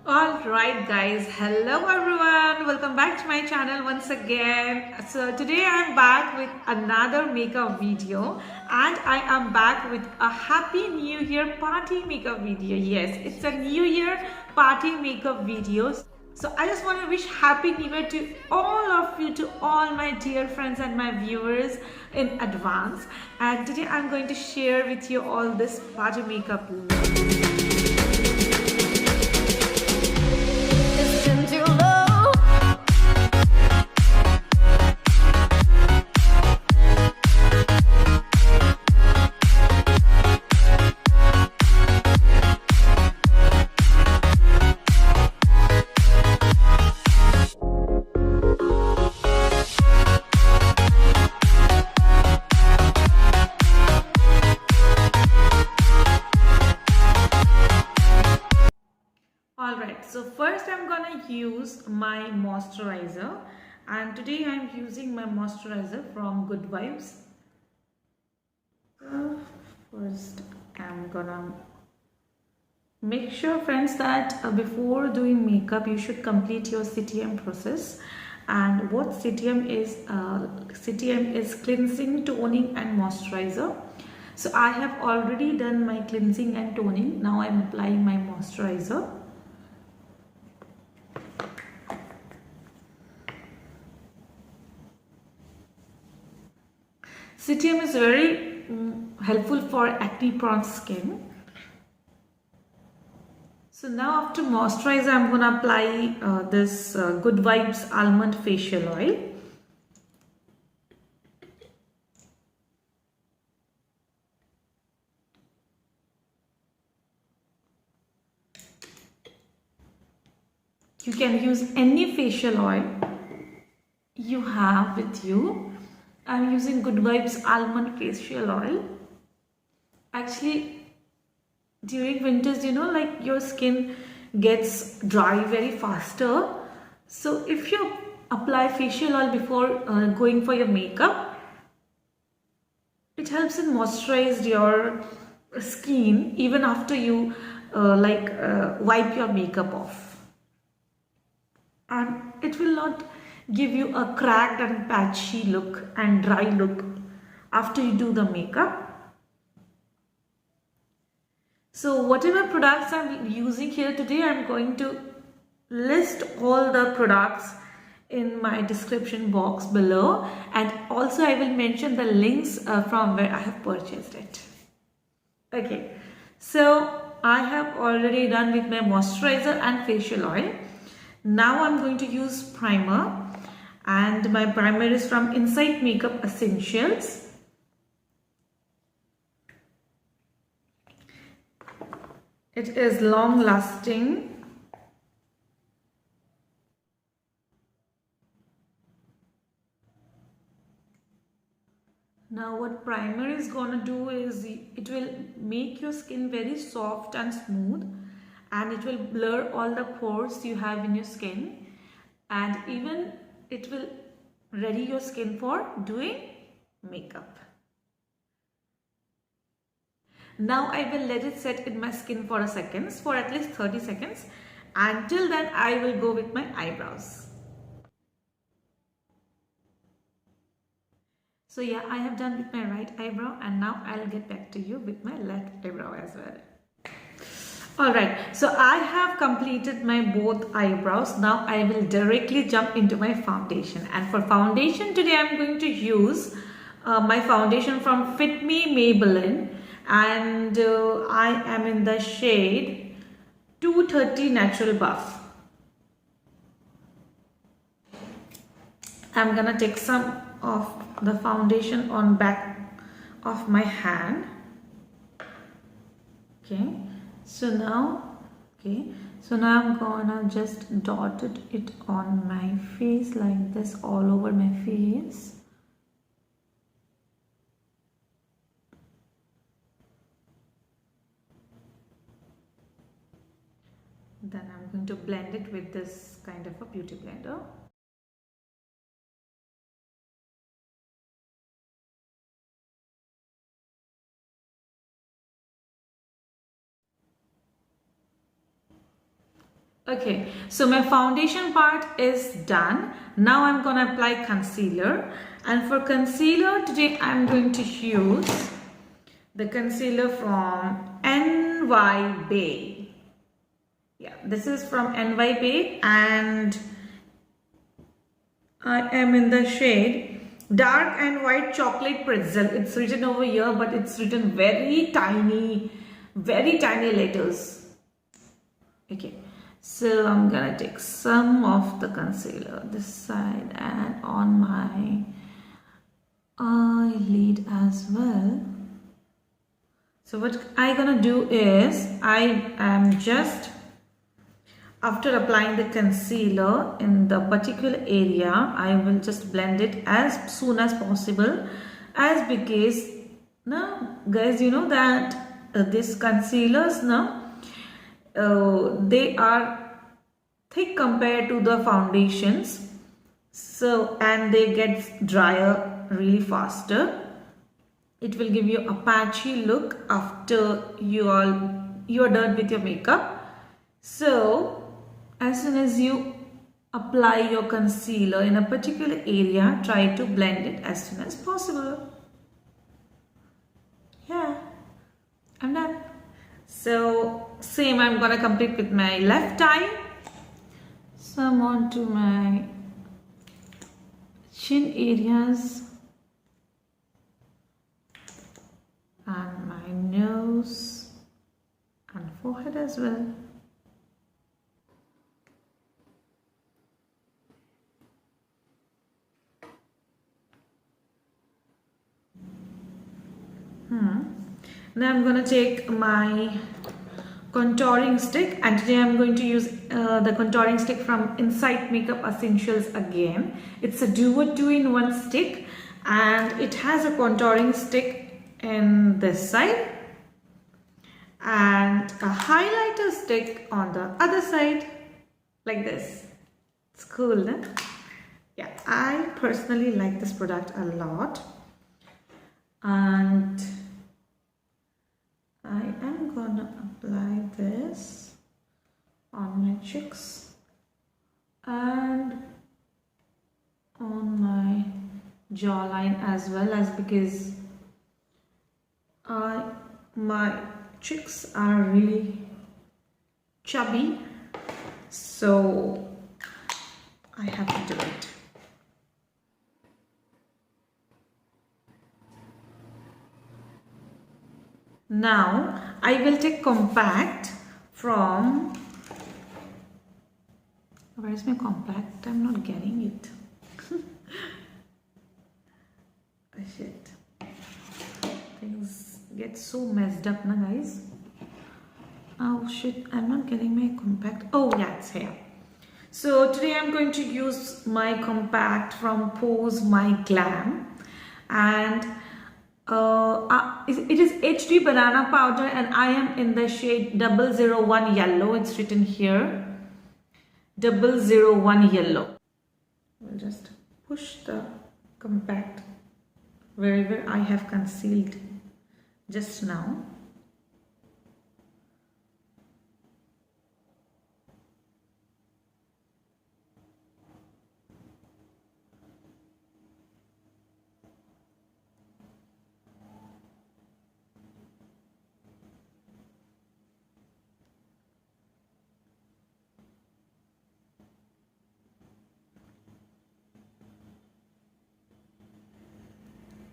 Alright guys, hello everyone, welcome back to my channel once again. So today I am back with another makeup video and I am back with a happy new year party makeup video. Yes, it's a new year party makeup video. So I just want to wish happy new year to all of you, to all my dear friends and my viewers in advance. And today I'm going to share with you all this party makeup look. Alright, so first I'm gonna use my moisturizer, and today I'm using my moisturizer from Good Vibes. So first I'm gonna make sure, friends, that before doing makeup you should complete your CTM process. And what CTM is? CTM is cleansing, toning and moisturizer. So I have already done my cleansing and toning. Now I'm applying my moisturizer. CTM is very helpful for acne prone skin. So now after moisturizer, I'm going to apply this Good Vibes Almond Facial Oil. You can use any facial oil you have with you. I'm using Good Vibes Almond Facial Oil. Actually, during winters, like your skin gets dry very faster. So if you apply facial oil before going for your makeup, it helps in moisturize your skin even after you wipe your makeup off. And it will not give you a cracked and patchy look and dry look after you do the makeup. So whatever products I'm using here today, I'm going to list all the products in my description box below, and also I will mention the links from where I have purchased it. Okay, so I have already done with my moisturizer and facial oil. Now I'm going to use primer. And my primer is from Insight Makeup Essentials. It is long lasting. Now what primer is gonna do is it will make your skin very soft and smooth, and it will blur all the pores you have in your skin, and even it will ready your skin for doing makeup. Now I will let it set in my skin for at least 30 seconds. Until then, I will go with my eyebrows. So yeah, I have done with my right eyebrow, and now I'll get back to you with my left eyebrow as well. Alright, so I have completed my both eyebrows. Now I will directly jump into my foundation. And for foundation today, I'm going to use my foundation from Fit Me Maybelline. And I am in the shade 230 Natural Buff. I'm gonna take some of the foundation on back of my hand. Okay. So now I'm gonna just dot it on my face like this, all over my face. Then I'm going to blend it with this kind of a beauty blender. Okay, so my foundation part is done. Now I'm gonna apply concealer, and for concealer today I'm going to use the concealer from NY Bae. Yeah, this is from NY Bae, and I am in the shade dark and white chocolate pretzel. It's written over here, but it's written very tiny letters. Okay, so I'm gonna take some of the concealer this side and on my eyelid as well. So what I'm gonna do is, I am just, after applying the concealer in the particular area, I will just blend it as soon as possible, as because now guys, you know that these concealers now they are thick compared to the foundations, so and they get drier really faster. It will give you a patchy look after you're done with your makeup. So as soon as you apply your concealer in a particular area, try to blend it as soon as possible. Yeah, I'm done. So same I'm gonna complete with my left eye. Some onto my chin areas and my nose and forehead as well. Now I'm going to take my contouring stick, and today I'm going to use the contouring stick from Inside Makeup Essentials again. It's a duo 2-in-1 stick, and it has a contouring stick in this side and a highlighter stick on the other side, like this. It's cool, no? Yeah, I personally like this product a lot, and I am gonna apply this on my cheeks and on my jawline as well, as because my cheeks are really chubby, so I have to do it. Now I will take compact from, where is my compact? I'm not getting it. Oh shit, things get so messed up now guys. Oh shit, I'm not getting my compact. Oh yeah, it's here. So today I'm going to use my compact from Pose My Glam, and it is HD banana powder, and I am in the shade 001 yellow. It's written here 001 yellow. We'll just push the compact wherever I have concealed just now.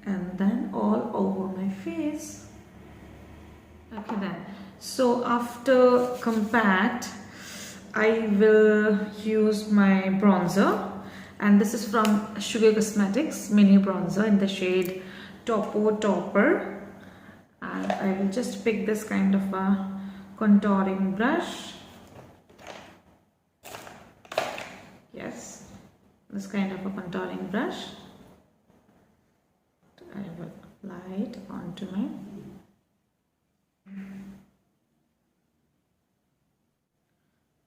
And then all over my face. Okay then, so after compact I will use my bronzer, and this is from Sugar Cosmetics mini bronzer in the shade Topo Topper, and I will just pick this kind of a contouring brush. Yes, this kind of a contouring brush. I will apply it onto my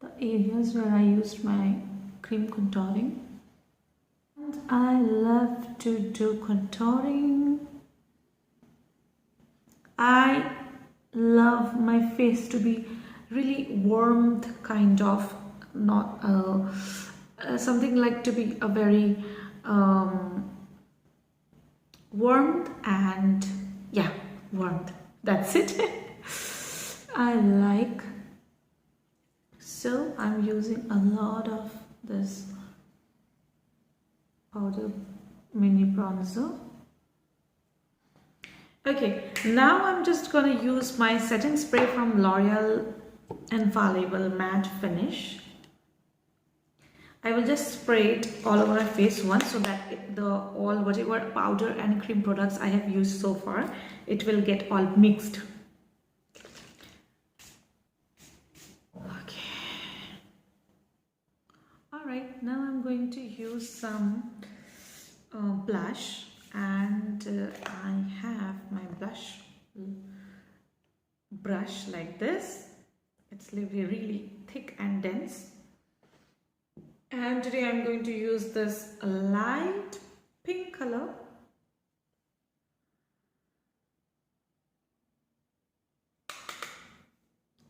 the areas where I used my cream contouring. And I love to do contouring. I love my face to be really warmed kind of not something like to be a very warmth, and yeah, warmth, that's it. I like, so I'm using a lot of this powder mini bronzer. Okay, now I'm just gonna use my setting spray from L'Oreal Infallible Matte Finish. I will just spray it all over my face once, so that all whatever powder and cream products I have used so far, it will get all mixed. Okay. Alright, now I'm going to use some blush, and I have my blush brush like this. It's really thick and dense. And today I'm going to use this light pink color.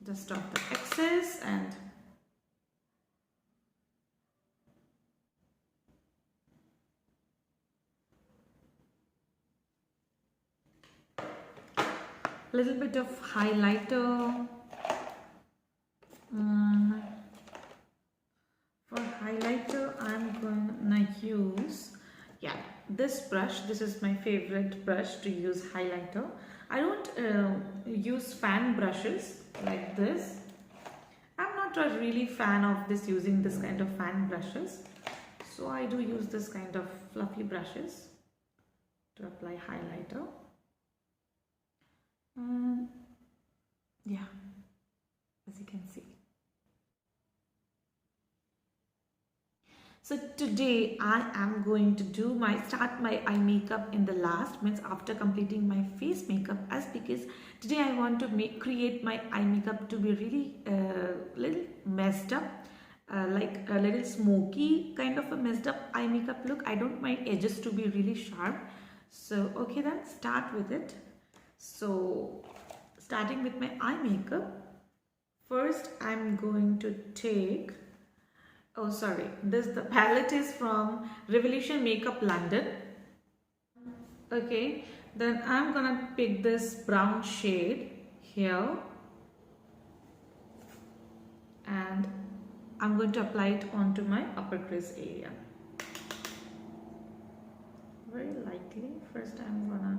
Just off the excess and a little bit of highlighter. For highlighter, I'm gonna use, yeah, this brush. This is my favorite brush to use highlighter. I don't use fan brushes like this. I'm not a really fan of using this kind of fan brushes. So I do use this kind of fluffy brushes to apply highlighter. And yeah, as you can see. So today I am going to start my eye makeup in the last, means after completing my face makeup, as because today I want to create my eye makeup to be really little messed up, like a little smoky kind of a messed up eye makeup look. I don't mind edges to be really sharp. So okay, then start with it. So starting with my eye makeup, first I'm going to take, oh sorry, the palette is from Revolution Makeup London. Okay, then I'm gonna pick this brown shade here, and I'm going to apply it onto my upper crease area very lightly. First I'm gonna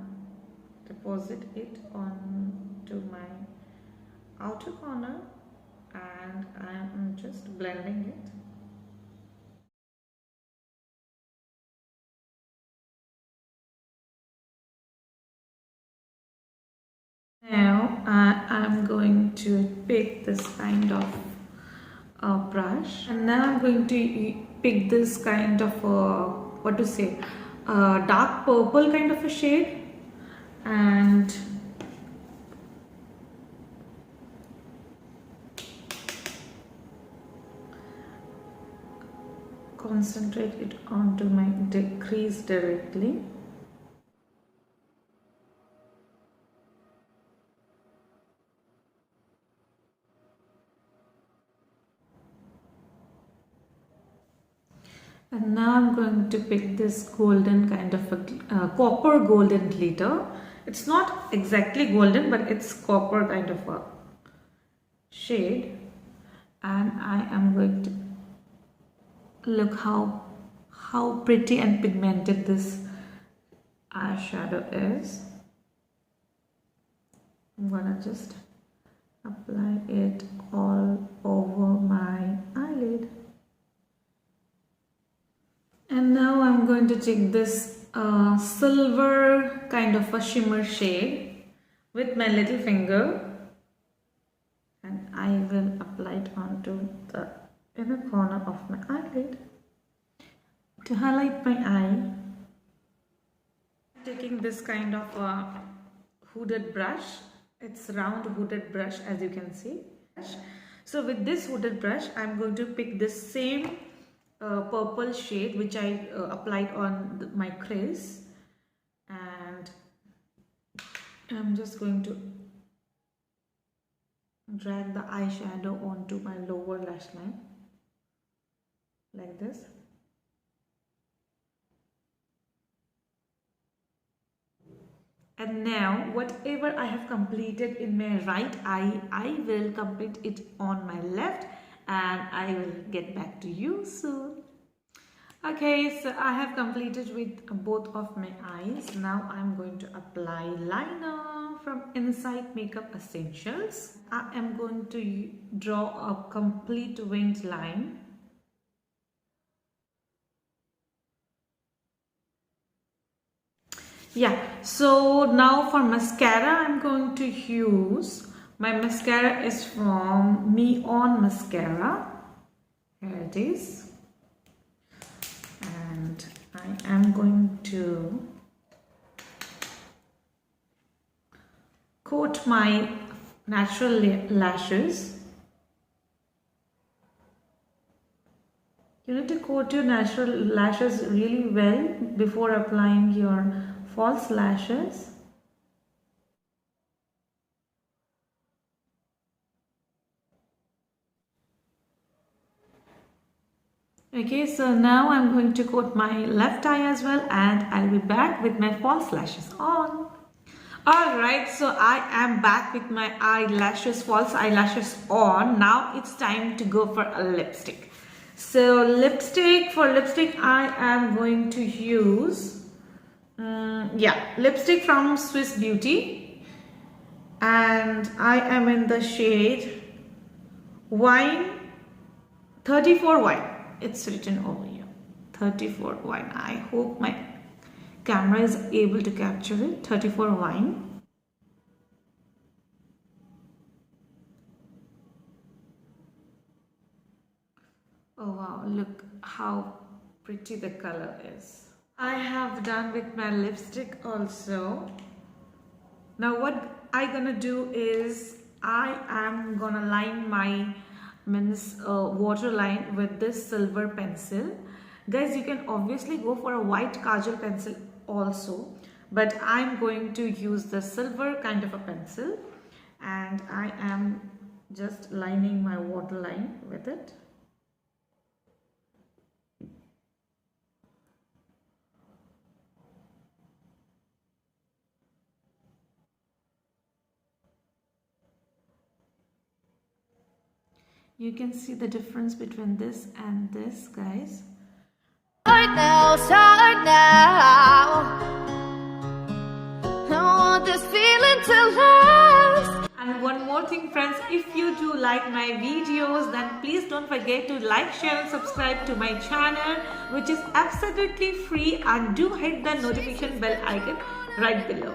deposit it onto my outer corner, and I'm just blending it. Now I'm going to pick this kind of brush, and now I'm going to pick this kind of what to say, dark purple kind of a shade, and concentrate it onto my crease directly. And now I'm going to pick this golden kind of a copper golden glitter. It's not exactly golden, but it's copper kind of a shade. And I am going to look how pretty and pigmented this eyeshadow is. I'm gonna just apply it all over my eyelid. And now I'm going to take this silver kind of a shimmer shade with my little finger, and I will apply it onto the inner corner of my eyelid to highlight my eye. Taking this kind of a hooded brush. It's round hooded brush, as you can see. So with this hooded brush, I'm going to pick this same purple shade which I applied on my crease, and I'm just going to drag the eyeshadow onto my lower lash line. like this. And now whatever I have completed in my right eye, I will complete it on my left, and I will get back to you soon. Okay, so I have completed with both of my eyes. Now I'm going to apply liner from Inside Makeup Essentials. I am going to draw a complete winged line. Yeah, so now for mascara, I'm going to use, my mascara is from Me On Mascara. Here it is. And I am going to coat my natural lashes. You need to coat your natural lashes really well before applying your false lashes. Okay, so now I'm going to coat my left eye as well, and I'll be back with my false lashes on. Alright, so I am back with my eyelashes, false eyelashes on. Now it's time to go for a lipstick. So for lipstick I am going to use lipstick from Swiss Beauty, and I am in the shade Wine 34 Wine. It's written over here, 34 Wine. I hope my camera is able to capture it. 34 Wine. Oh wow, look how pretty the color is. I have done with my lipstick also. Now what I gonna do is I am gonna line my waterline with this silver pencil. Guys, you can obviously go for a white kajal pencil also, but I'm going to use the silver kind of a pencil, and I am just lining my waterline with it. You can see the difference between this and this, guys. Start now, start now. I want this feeling to last. And one more thing, friends, if you do like my videos, then please don't forget to like, share and subscribe to my channel, which is absolutely free, and do hit the notification bell icon right below.